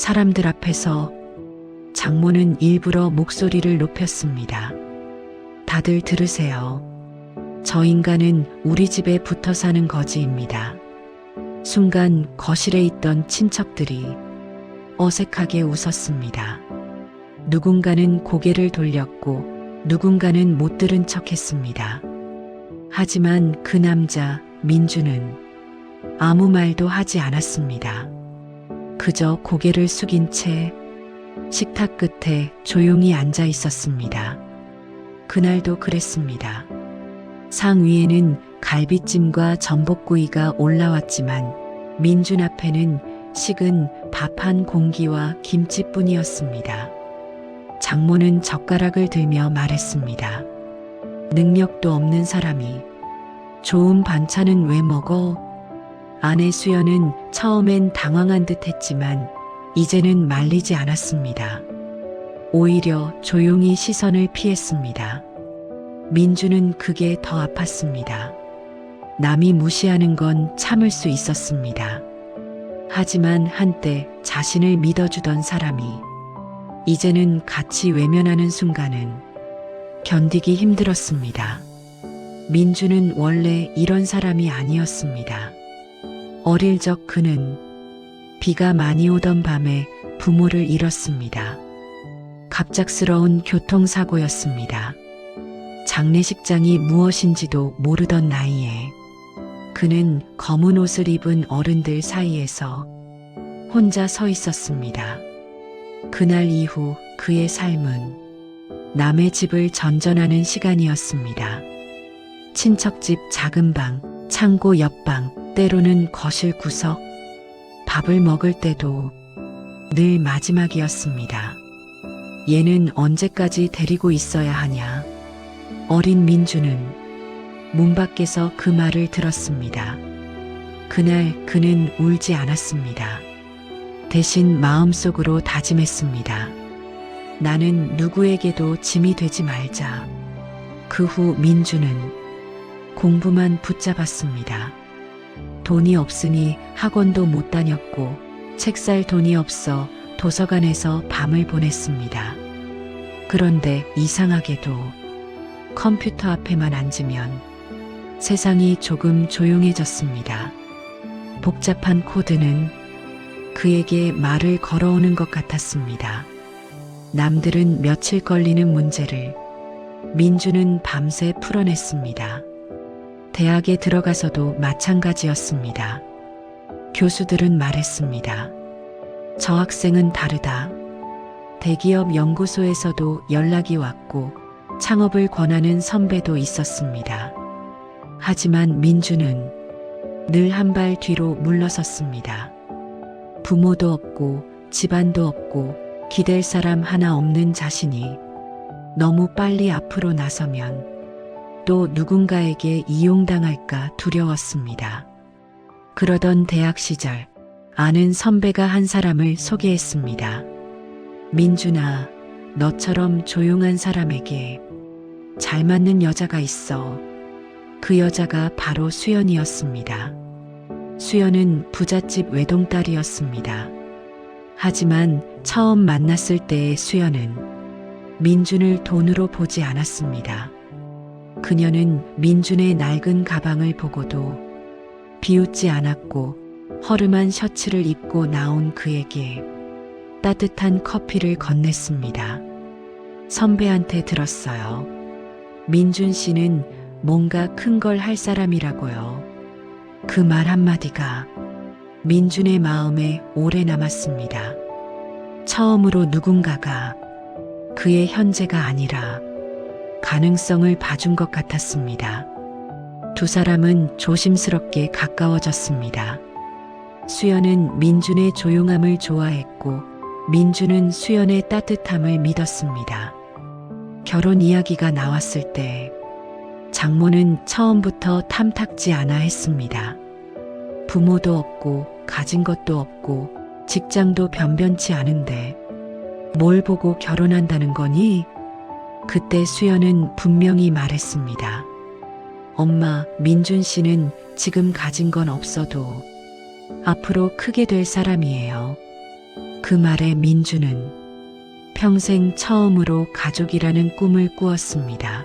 사람들 앞에서 장모는 일부러 목소리를 높였습니다. 다들 들으세요. 저 인간은 우리 집에 붙어 사는 거지입니다. 순간 거실에 있던 친척들이 어색하게 웃었습니다. 누군가는 고개를 돌렸고 누군가는 못 들은 척 했습니다. 하지만 그 남자, 민주는 아무 말도 하지 않았습니다. 그저 고개를 숙인 채 식탁 끝에 조용히 앉아 있었습니다. 그날도 그랬습니다. 상 위에는 갈비찜과 전복구이가 올라왔지만 민준 앞에는 식은 밥 한 공기와 김치뿐이었습니다. 장모는 젓가락을 들며 말했습니다. 능력도 없는 사람이 좋은 반찬은 왜 먹어? 아내 수연은 처음엔 당황한 듯 했지만 이제는 말리지 않았습니다. 오히려 조용히 시선을 피했습니다. 민주는 그게 더 아팠습니다. 남이 무시하는 건 참을 수 있었습니다. 하지만 한때 자신을 믿어주던 사람이 이제는 같이 외면하는 순간은 견디기 힘들었습니다. 민주는 원래 이런 사람이 아니었습니다. 어릴 적 그는 비가 많이 오던 밤에 부모를 잃었습니다. 갑작스러운 교통사고였습니다. 장례식장이 무엇인지도 모르던 나이에 그는 검은 옷을 입은 어른들 사이에서 혼자 서 있었습니다. 그날 이후 그의 삶은 남의 집을 전전하는 시간이었습니다. 친척집 작은 방, 창고 옆방, 때로는 거실 구석, 밥을 먹을 때도 늘 마지막이었습니다. 얘는 언제까지 데리고 있어야 하냐? 어린 민주는 문 밖에서 그 말을 들었습니다. 그날 그는 울지 않았습니다. 대신 마음속으로 다짐했습니다. 나는 누구에게도 짐이 되지 말자. 그 후 민주는 공부만 붙잡았습니다. 돈이 없으니 학원도 못 다녔고 책 살 돈이 없어 도서관에서 밤을 보냈습니다. 그런데 이상하게도 컴퓨터 앞에만 앉으면 세상이 조금 조용해졌습니다. 복잡한 코드는 그에게 말을 걸어오는 것 같았습니다. 남들은 며칠 걸리는 문제를 민주는 밤새 풀어냈습니다. 대학에 들어가서도 마찬가지였습니다. 교수들은 말했습니다. 저 학생은 다르다. 대기업 연구소에서도 연락이 왔고 창업을 권하는 선배도 있었습니다. 하지만 민주는 늘 한 발 뒤로 물러섰습니다. 부모도 없고 집안도 없고 기댈 사람 하나 없는 자신이 너무 빨리 앞으로 나서면 또 누군가에게 이용당할까 두려웠습니다. 그러던 대학 시절 아는 선배가 한 사람을 소개했습니다. 민준아, 너처럼 조용한 사람에게 잘 맞는 여자가 있어. 그 여자가 바로 수연이었습니다. 수연은 부잣집 외동딸이었습니다. 하지만 처음 만났을 때의 수연은 민준을 돈으로 보지 않았습니다. 그녀는 민준의 낡은 가방을 보고도 비웃지 않았고 허름한 셔츠를 입고 나온 그에게 따뜻한 커피를 건넸습니다. 선배한테 들었어요. 민준 씨는 뭔가 큰 걸 할 사람이라고요. 그 말 한마디가 민준의 마음에 오래 남았습니다. 처음으로 누군가가 그의 현재가 아니라 가능성을 봐준 것 같았습니다. 두 사람은 조심스럽게 가까워졌습니다. 수연은 민준의 조용함을 좋아했고 민준은 수연의 따뜻함을 믿었습니다. 결혼 이야기가 나왔을 때 장모는 처음부터 탐탁지 않아 했습니다. 부모도 없고 가진 것도 없고 직장도 변변치 않은데 뭘 보고 결혼한다는 거니? 그때 수연은 분명히 말했습니다. 엄마, 민준 씨는 지금 가진 건 없어도 앞으로 크게 될 사람이에요. 그 말에 민주는 평생 처음으로 가족이라는 꿈을 꾸었습니다.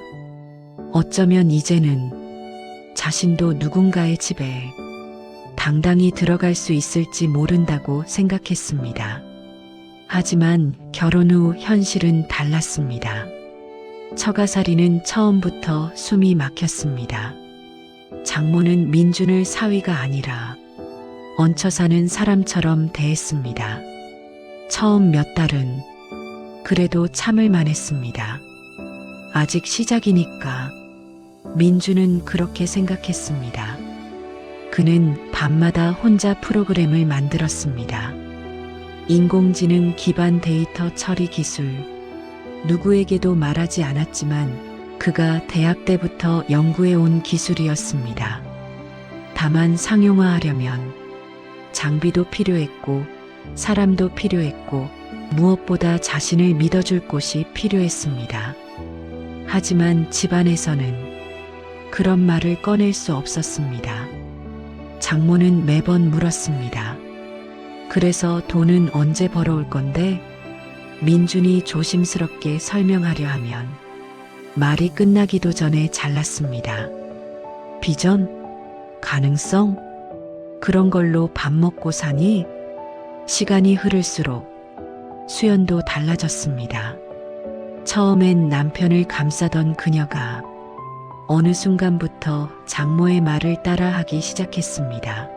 어쩌면 이제는 자신도 누군가의 집에 당당히 들어갈 수 있을지 모른다고 생각했습니다. 하지만 결혼 후 현실은 달랐습니다. 처가살이는 처음부터 숨이 막혔습니다. 장모는 민준을 사위가 아니라 얹혀 사는 사람처럼 대했습니다. 처음 몇 달은 그래도 참을 만했습니다. 아직 시작이니까 민주는 그렇게 생각했습니다. 그는 밤마다 혼자 프로그램을 만들었습니다. 인공지능 기반 데이터 처리 기술. 누구에게도 말하지 않았지만 그가 대학 때부터 연구해 온 기술이었습니다. 다만 상용화하려면 장비도 필요했고 사람도 필요했고 무엇보다 자신을 믿어줄 곳이 필요했습니다. 하지만 집안에서는 그런 말을 꺼낼 수 없었습니다. 장모는 매번 물었습니다. 그래서 돈은 언제 벌어올 건데? 민준이 조심스럽게 설명하려 하면 말이 끝나기도 전에 잘랐습니다. 비전? 가능성? 그런 걸로 밥 먹고 사니? 시간이 흐를수록 수연도 달라졌습니다. 처음엔 남편을 감싸던 그녀가 어느 순간부터 장모의 말을 따라하기 시작했습니다.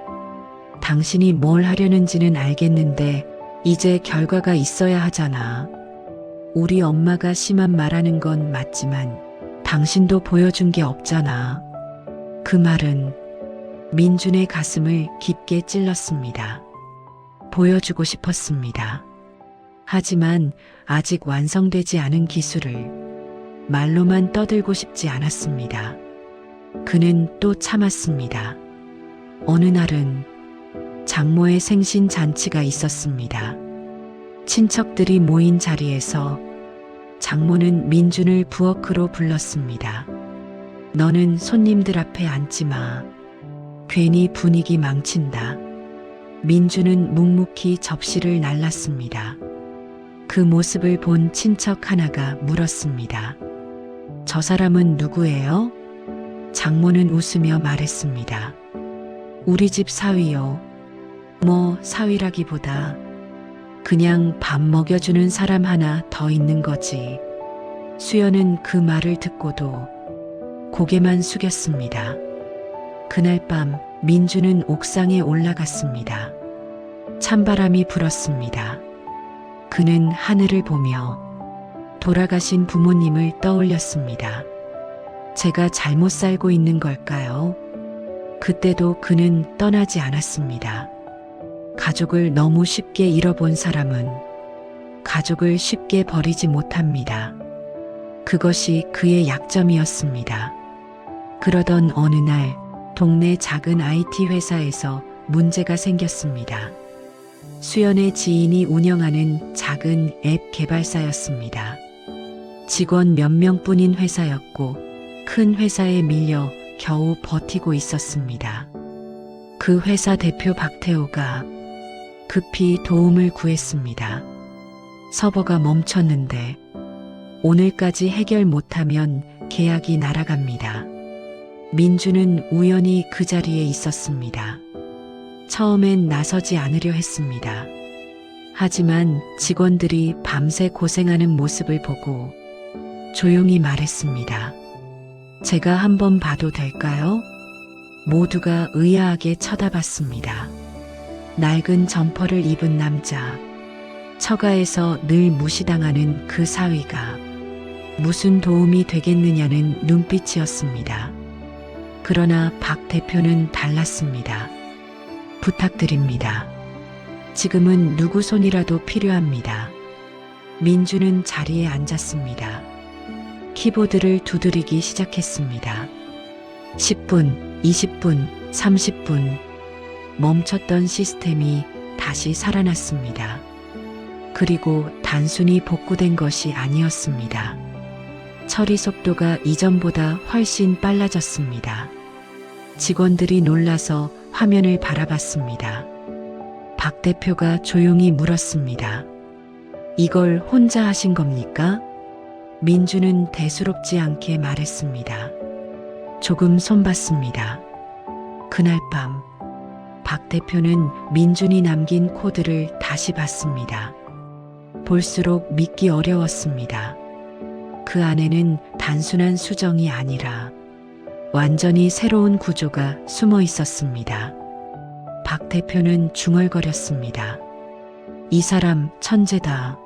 당신이 뭘 하려는지는 알겠는데 이제 결과가 있어야 하잖아. 우리 엄마가 심한 말하는 건 맞지만 당신도 보여준 게 없잖아. 그 말은 민준의 가슴을 깊게 찔렀습니다. 보여주고 싶었습니다. 하지만 아직 완성되지 않은 기술을 말로만 떠들고 싶지 않았습니다. 그는 또 참았습니다. 어느 날은 장모의 생신 잔치가 있었습니다. 친척들이 모인 자리에서 장모는 민준을 부엌으로 불렀습니다. 너는 손님들 앞에 앉지 마. 괜히 분위기 망친다. 민준은 묵묵히 접시를 날랐습니다. 그 모습을 본 친척 하나가 물었습니다. 저 사람은 누구예요? 장모는 웃으며 말했습니다. 우리 집 사위요. 뭐 사위라기보다 그냥 밥 먹여주는 사람 하나 더 있는 거지. 수연은 그 말을 듣고도 고개만 숙였습니다. 그날 밤 민주는 옥상에 올라갔습니다. 찬바람이 불었습니다. 그는 하늘을 보며 돌아가신 부모님을 떠올렸습니다. 제가 잘못 살고 있는 걸까요? 그때도 그는 떠나지 않았습니다. 가족을 너무 쉽게 잃어본 사람은 가족을 쉽게 버리지 못합니다. 그것이 그의 약점이었습니다. 그러던 어느 날 동네 작은 IT 회사에서 문제가 생겼습니다. 수연의 지인이 운영하는 작은 앱 개발사였습니다. 직원 몇 명뿐인 회사였고 큰 회사에 밀려 겨우 버티고 있었습니다. 그 회사 대표 박태호가 급히 도움을 구했습니다. 서버가 멈췄는데 오늘까지 해결 못하면 계약이 날아갑니다. 민주는 우연히 그 자리에 있었습니다. 처음엔 나서지 않으려 했습니다. 하지만 직원들이 밤새 고생하는 모습을 보고 조용히 말했습니다. 제가 한번 봐도 될까요? 모두가 의아하게 쳐다봤습니다. 낡은 점퍼를 입은 남자, 처가에서 늘 무시당하는 그 사위가 무슨 도움이 되겠느냐는 눈빛이었습니다. 그러나 박 대표는 달랐습니다. 부탁드립니다. 지금은 누구 손이라도 필요합니다. 민주는 자리에 앉았습니다. 키보드를 두드리기 시작했습니다. 10분, 20분, 30분. 멈췄던 시스템이 다시 살아났습니다. 그리고 단순히 복구된 것이 아니었습니다. 처리 속도가 이전보다 훨씬 빨라졌습니다. 직원들이 놀라서 화면을 바라봤습니다. 박 대표가 조용히 물었습니다. 이걸 혼자 하신 겁니까? 민주는 대수롭지 않게 말했습니다. 조금 손봤습니다. 그날 밤, 박 대표는 민준이 남긴 코드를 다시 봤습니다. 볼수록 믿기 어려웠습니다. 그 안에는 단순한 수정이 아니라 완전히 새로운 구조가 숨어 있었습니다. 박 대표는 중얼거렸습니다. 이 사람 천재다.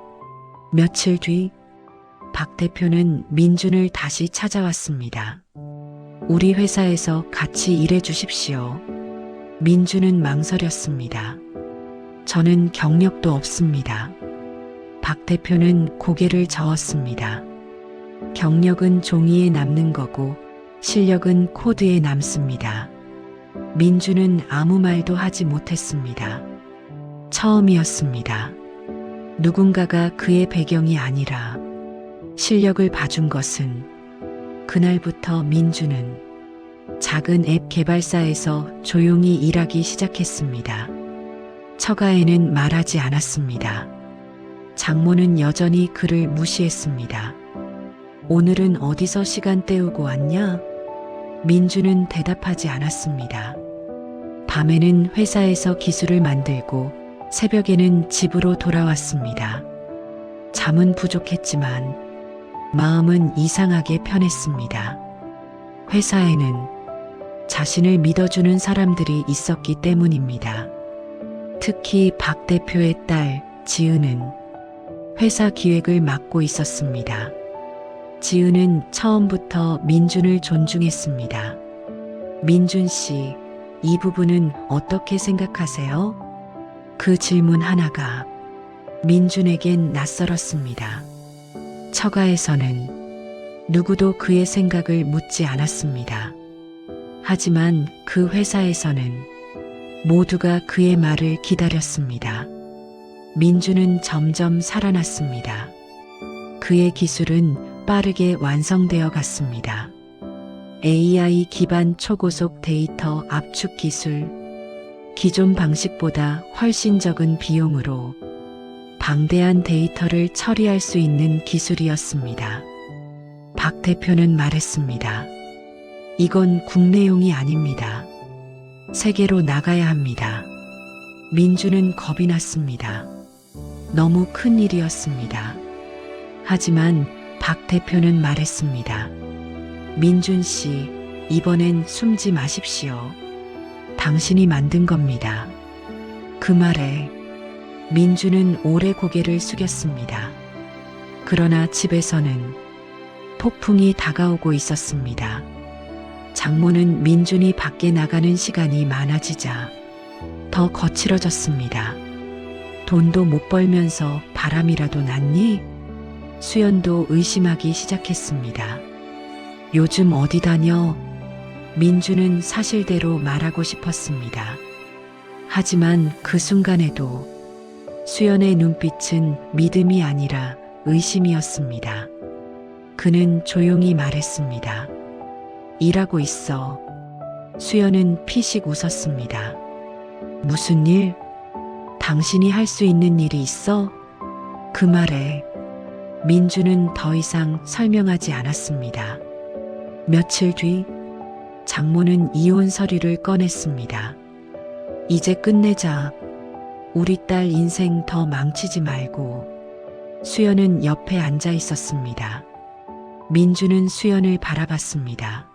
며칠 뒤, 박 대표는 민준을 다시 찾아왔습니다. 우리 회사에서 같이 일해 주십시오. 민준은 망설였습니다. 저는 경력도 없습니다. 박 대표는 고개를 저었습니다. 경력은 종이에 남는 거고 실력은 코드에 남습니다. 민준은 아무 말도 하지 못했습니다. 처음이었습니다. 누군가가 그의 배경이 아니라 실력을 봐준 것은 그날부터 민준은 작은 앱 개발사에서 조용히 일하기 시작했습니다. 처가에는 말하지 않았습니다. 장모는 여전히 그를 무시했습니다. 오늘은 어디서 시간 때우고 왔냐? 민준은 대답하지 않았습니다. 밤에는 회사에서 기술을 만들고 새벽에는 집으로 돌아왔습니다. 잠은 부족했지만 마음은 이상하게 편했습니다. 회사에는 자신을 믿어주는 사람들이 있었기 때문입니다. 특히 박 대표의 딸 지은은 회사 기획을 맡고 있었습니다. 지은은 처음부터 민준을 존중했습니다. 민준 씨, 이 부분은 어떻게 생각하세요? 그 질문 하나가 민준에겐 낯설었습니다. 처가에서는 누구도 그의 생각을 묻지 않았습니다. 하지만 그 회사에서는 모두가 그의 말을 기다렸습니다. 민준은 점점 살아났습니다. 그의 기술은 빠르게 완성되어 갔습니다. AI 기반 초고속 데이터 압축 기술, 기존 방식보다 훨씬 적은 비용으로 방대한 데이터를 처리할 수 있는 기술이었습니다. 박 대표는 말했습니다. 이건 국내용이 아닙니다. 세계로 나가야 합니다. 민준은 겁이 났습니다. 너무 큰 일이었습니다. 하지만 박 대표는 말했습니다. 민준 씨, 이번엔 숨지 마십시오. 당신이 만든 겁니다. 그 말에 민준은 오래 고개를 숙였습니다. 그러나 집에서는 폭풍이 다가오고 있었습니다. 장모는 민준이 밖에 나가는 시간이 많아지자 더 거칠어졌습니다. 돈도 못 벌면서 바람이라도 났니? 수연도 의심하기 시작했습니다. 요즘 어디 다녀? 민준은 사실대로 말하고 싶었습니다. 하지만 그 순간에도 수연의 눈빛은 믿음이 아니라 의심이었습니다. 그는 조용히 말했습니다. 일하고 있어. 수연은 피식 웃었습니다. 무슨 일? 당신이 할 수 있는 일이 있어? 그 말에 민준은 더 이상 설명하지 않았습니다. 며칠 뒤 장모는 이혼 서류를 꺼냈습니다. 이제 끝내자. 우리 딸 인생 더 망치지 말고. 수연은 옆에 앉아 있었습니다. 민준은 수연을 바라봤습니다.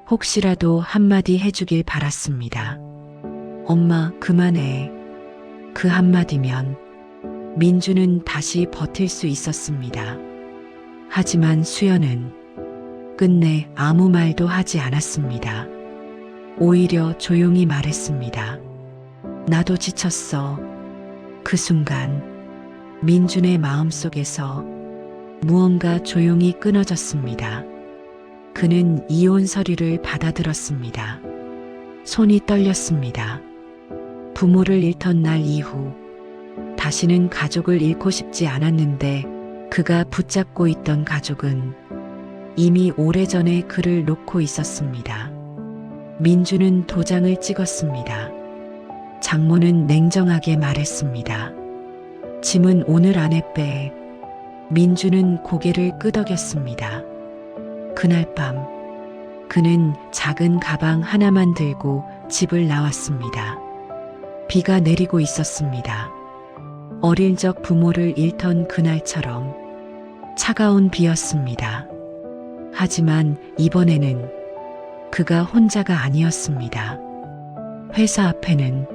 혹시라도 한마디 해주길 바랐습니다. 엄마, 그만해. 그 한마디면 민준은 다시 버틸 수 있었습니다. 하지만 수연은 끝내 아무 말도 하지 않았습니다. 오히려 조용히 말했습니다. 나도 지쳤어. 그 순간 민준의 마음속에서 무언가 조용히 끊어졌습니다. 그는 이혼 서류를 받아들었습니다. 손이 떨렸습니다. 부모를 잃던 날 이후 다시는 가족을 잃고 싶지 않았는데 그가 붙잡고 있던 가족은 이미 오래전에 그를 놓고 있었습니다. 민준은 도장을 찍었습니다. 장모는 냉정하게 말했습니다. 짐은 오늘 안에 빼. 민주는 고개를 끄덕였습니다. 그날 밤 그는 작은 가방 하나만 들고 집을 나왔습니다. 비가 내리고 있었습니다. 어릴 적 부모를 잃던 그날처럼 차가운 비였습니다. 하지만 이번에는 그가 혼자가 아니었습니다. 회사 앞에는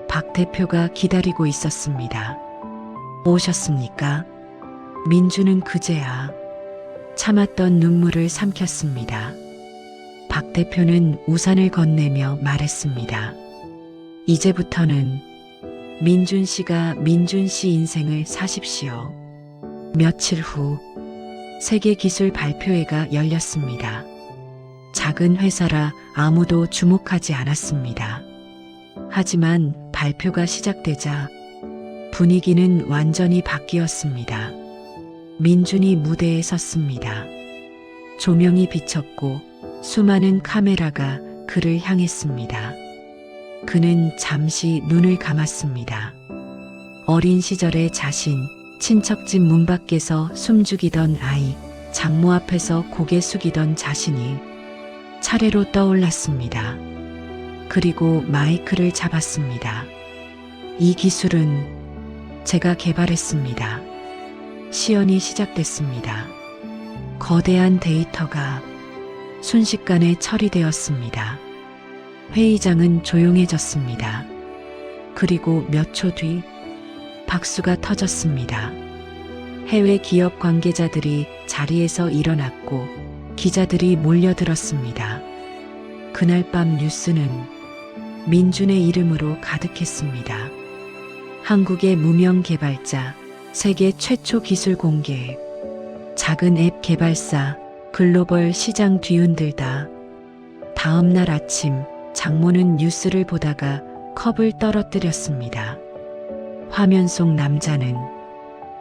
박 대표가 기다리고 있었습니다. 오셨습니까? 민주는 그제야 참았던 눈물을 삼켰습니다. 박 대표는 우산을 건네며 말했습니다. 이제부터는 민준 씨가 민준 씨 인생을 사십시오. 며칠 후 세계 기술 발표회가 열렸습니다. 작은 회사라 아무도 주목하지 않았습니다. 하지만 발표가 시작되자 분위기는 완전히 바뀌었습니다. 민준이 무대에 섰습니다. 조명이 비쳤고 수많은 카메라가 그를 향했습니다. 그는 잠시 눈을 감았습니다. 어린 시절의 자신, 친척집 문 밖에서 숨죽이던 아이, 장모 앞에서 고개 숙이던 자신이 차례로 떠올랐습니다. 그리고 마이크를 잡았습니다. 이 기술은 제가 개발했습니다. 시연이 시작됐습니다. 거대한 데이터가 순식간에 처리되었습니다. 회의장은 조용해졌습니다. 그리고 몇 초 뒤 박수가 터졌습니다. 해외 기업 관계자들이 자리에서 일어났고 기자들이 몰려들었습니다. 그날 밤 뉴스는 민준의 이름으로 가득했습니다. 한국의 무명 개발자, 세계 최초 기술 공개, 작은 앱 개발사, 글로벌 시장 뒤흔들다. 다음 날 아침 장모는 뉴스를 보다가 컵을 떨어뜨렸습니다. 화면 속 남자는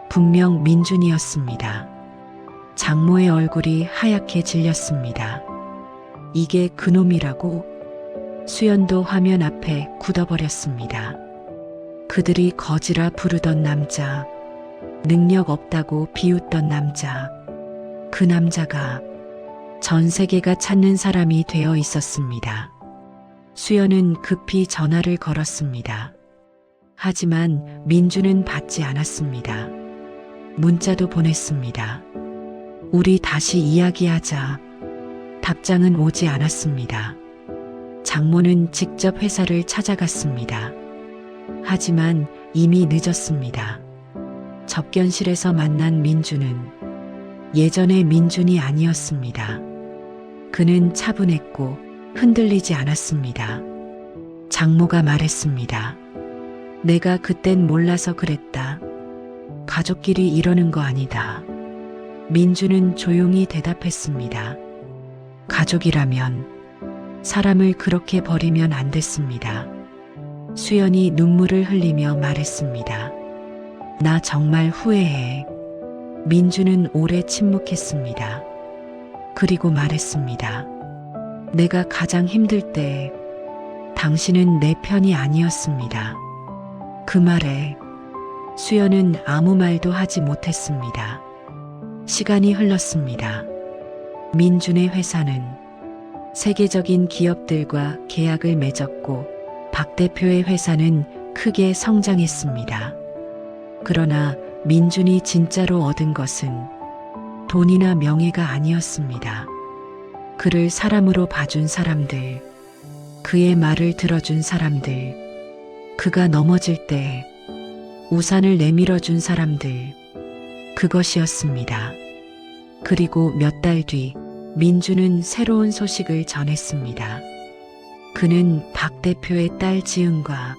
분명 민준이었습니다. 장모의 얼굴이 하얗게 질렸습니다. 이게 그놈이라고? 수연도 화면 앞에 굳어버렸습니다. 그들이 거지라 부르던 남자, 능력 없다고 비웃던 남자, 그 남자가 전 세계가 찾는 사람이 되어 있었습니다. 수연은 급히 전화를 걸었습니다. 하지만 민주는 받지 않았습니다. 문자도 보냈습니다. 우리 다시 이야기하자. 답장은 오지 않았습니다. 장모는 직접 회사를 찾아갔습니다. 하지만 이미 늦었습니다. 접견실에서 만난 민주는 예전의 민준이 아니었습니다. 그는 차분했고 흔들리지 않았습니다. 장모가 말했습니다. 내가 그땐 몰라서 그랬다. 가족끼리 이러는 거 아니다. 민주는 조용히 대답했습니다. 가족이라면 사람을 그렇게 버리면 안 됐습니다. 수연이 눈물을 흘리며 말했습니다. 나 정말 후회해. 민주는 오래 침묵했습니다. 그리고 말했습니다. 내가 가장 힘들 때 당신은 내 편이 아니었습니다. 그 말에 수연은 아무 말도 하지 못했습니다. 시간이 흘렀습니다. 민준의 회사는 세계적인 기업들과 계약을 맺었고 박 대표의 회사는 크게 성장했습니다. 그러나 민준이 진짜로 얻은 것은 돈이나 명예가 아니었습니다. 그를 사람으로 봐준 사람들, 그의 말을 들어준 사람들, 그가 넘어질 때 우산을 내밀어준 사람들, 그것이었습니다. 그리고 몇 달 뒤 민주는 새로운 소식을 전했습니다. 그는 박 대표의 딸 지은과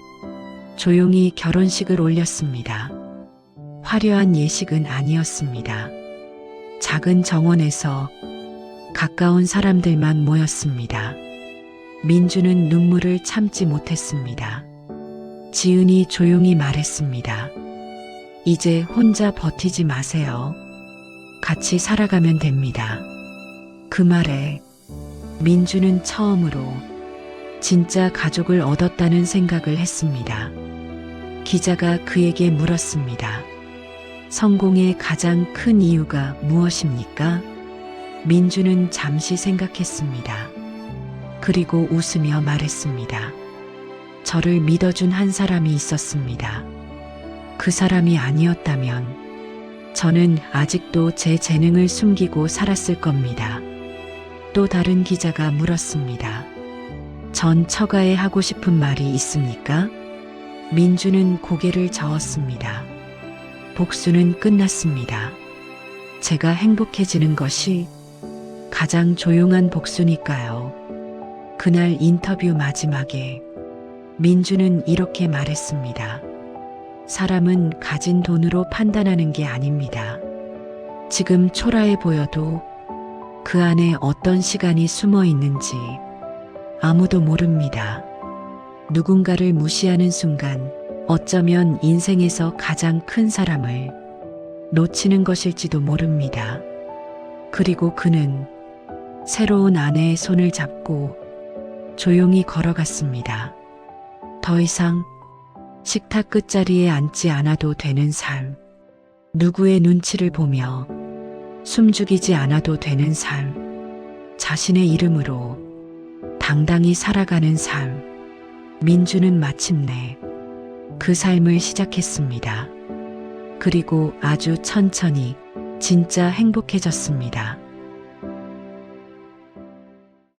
조용히 결혼식을 올렸습니다. 화려한 예식은 아니었습니다. 작은 정원에서 가까운 사람들만 모였습니다. 민주는 눈물을 참지 못했습니다. 지은이 조용히 말했습니다. 이제 혼자 버티지 마세요. 같이 살아가면 됩니다. 그 말에 민주는 처음으로 진짜 가족을 얻었다는 생각을 했습니다. 기자가 그에게 물었습니다. 성공의 가장 큰 이유가 무엇입니까? 민주는 잠시 생각했습니다. 그리고 웃으며 말했습니다. 저를 믿어준 한 사람이 있었습니다. 그 사람이 아니었다면 저는 아직도 제 재능을 숨기고 살았을 겁니다. 또 다른 기자가 물었습니다. 전 처가에 하고 싶은 말이 있습니까? 민주는 고개를 저었습니다. 복수는 끝났습니다. 제가 행복해지는 것이 가장 조용한 복수니까요. 그날 인터뷰 마지막에 민주는 이렇게 말했습니다. 사람은 가진 돈으로 판단하는 게 아닙니다. 지금 초라해 보여도 그 안에 어떤 시간이 숨어 있는지 아무도 모릅니다. 누군가를 무시하는 순간 어쩌면 인생에서 가장 큰 사람을 놓치는 것일지도 모릅니다. 그리고 그는 새로운 아내의 손을 잡고 조용히 걸어갔습니다. 더 이상 식탁 끝자리에 앉지 않아도 되는 삶, 누구의 눈치를 보며 숨죽이지 않아도 되는 삶, 자신의 이름으로 당당히 살아가는 삶. 민주는 마침내 그 삶을 시작했습니다. 그리고 아주 천천히 진짜 행복해졌습니다.